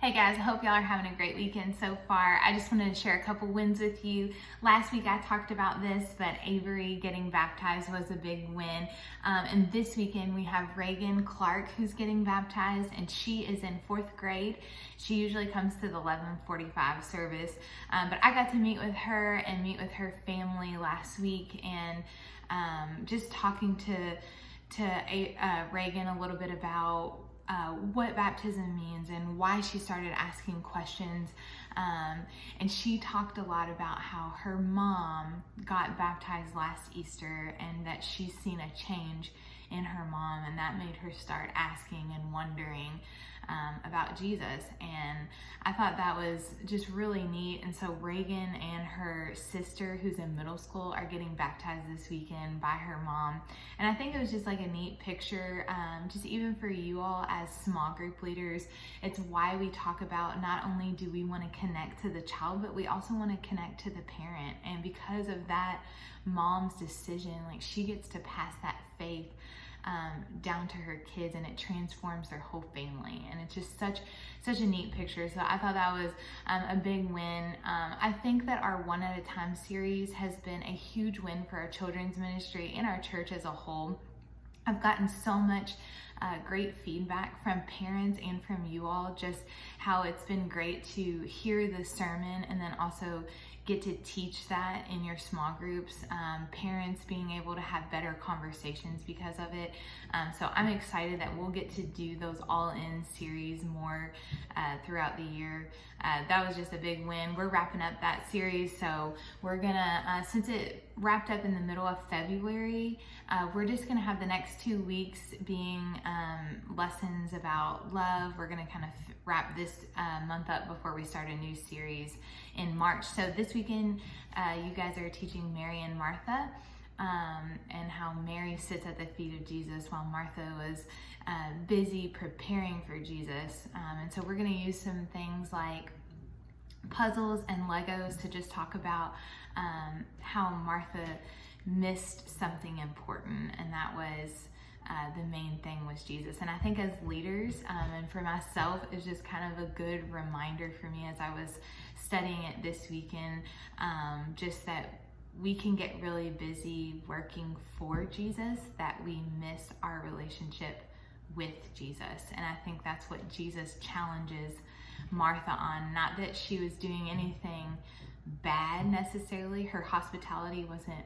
Hey guys, I hope y'all are having a great weekend so far. I just wanted to share a couple wins with you. Last week I talked about this, but Avery getting baptized was a big win. And this weekend we have Reagan Clark who's getting baptized, and she is in 4th grade. She usually comes to the 11:45 service, but I got to meet with her and meet with her family last week, and just talking to Reagan a little bit about what baptism means and why she started asking questions. And she talked a lot about how her mom got baptized last Easter and that she's seen a change in her mom, and that made her start asking and wondering about Jesus. And I thought that was just really neat. And so Reagan and her sister, who's in middle school, are getting baptized this weekend by her mom. And I think it was just like a neat picture, just even for you all as small group leaders. It's why we talk about not only do we want to connect to the child, but we also want to connect to the parent. And because of that mom's decision, like, she gets to pass that faith down to her kids, and it transforms their whole family. And it's just such a neat picture. So I thought that was a big win. I think that our One at a Time series has been a huge win for our children's ministry and our church as a whole. I've gotten so much great feedback from parents and from you all, just how it's been great to hear the sermon and then also get to teach that in your small groups. Parents being able to have better conversations because of it. So I'm excited that we'll get to do those all-in series more throughout the year. That was just a big win. We're wrapping up that series, so we're gonna, since it wrapped up in the middle of February, we're just gonna have the next 2 weeks being lessons about love. We're gonna kind of wrap this month up before we start a new series in March. So this weekend, you guys are teaching Mary and Martha, and how Mary sits at the feet of Jesus while Martha was busy preparing for Jesus. And so we're going to use some things like puzzles and Legos to just talk about how Martha missed something important, and that was the main thing was Jesus. And I think as leaders, and for myself, it's just kind of a good reminder for me as I was studying it this weekend, just that we can get really busy working for Jesus, that we miss our relationship with Jesus. And I think that's what Jesus challenges Martha on. Not that she was doing anything bad necessarily, her hospitality wasn't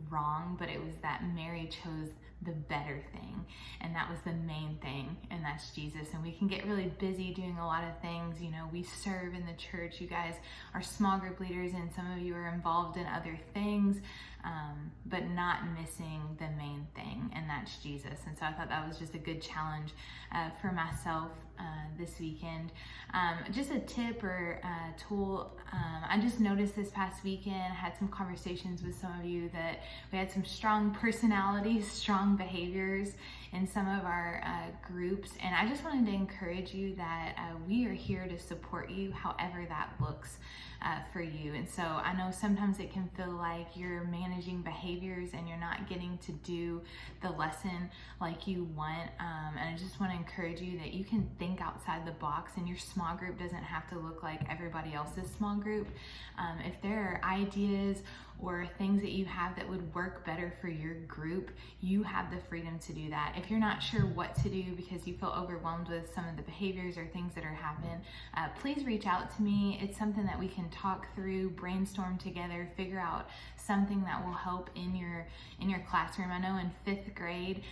wrong, but it was that Mary chose the better thing, and that was the main thing, and that's Jesus. And we can get really busy doing a lot of things. You know, we serve in the church, you guys are small group leaders, and some of you are involved in other things, but not missing the main thing, and that's Jesus. And so I thought that was just a good challenge for myself this weekend. Just a tip or tool, I just noticed this past weekend, I had some conversations with some of you that we had some strong personalities, strong behaviors in some of our groups, and I just wanted to encourage you that we are here to support you however that looks for you. And so I know sometimes it can feel like you're managing behaviors and you're not getting to do the lesson like you want, and I just want to encourage you that you can think outside the box, and your small group doesn't have to look like everybody else's small group. If there are ideas or things that you have that would work better for your group, you have the freedom to do that. If you're not sure what to do because you feel overwhelmed with some of the behaviors or things that are happening, please reach out to me. It's something that we can talk through, brainstorm together, figure out something that will help in your classroom. I know in 5th grade,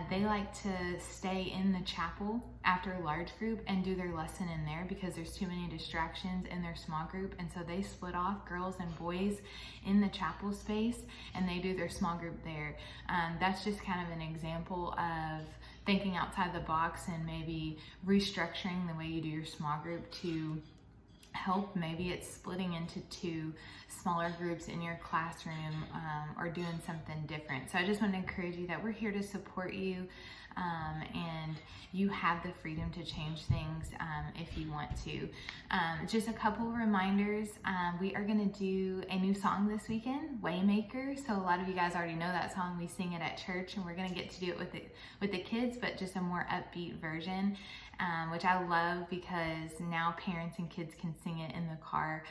they like to stay in the chapel after large group and do their lesson in there because there's too many distractions in their small group. And so they split off, girls and boys, in the chapel space, and they do their small group there. That's just kind of an example of thinking outside the box and maybe restructuring the way you do your small group to help. Maybe it's splitting into 2 smaller groups in your classroom, or doing something different. So I just want to encourage you that we're here to support you. and you have the freedom to change things if you want to. Just a couple reminders, we are gonna do a new song this weekend, Waymaker. So a lot of you guys already know that song. We sing it at church, and we're gonna get to do it with the kids, but just a more upbeat version, which I love because now parents and kids can sing it in the car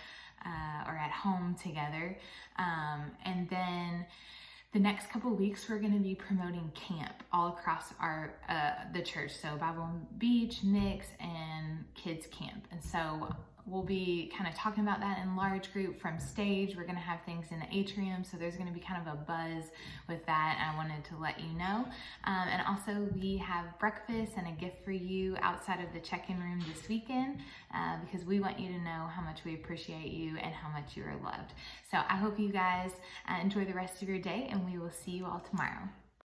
or at home together. And then the next couple weeks, we're going to be promoting camp all across our the church. So Bible Beach, Mix, and Kids Camp. And so we'll be kind of talking about that in large group from stage. We're going to have things in the atrium, so there's going to be kind of a buzz with that. I wanted to let you know. And also we have breakfast and a gift for you outside of the check-in room this weekend because we want you to know how much we appreciate you and how much you are loved. So I hope you guys enjoy the rest of your day, and we will see you all tomorrow.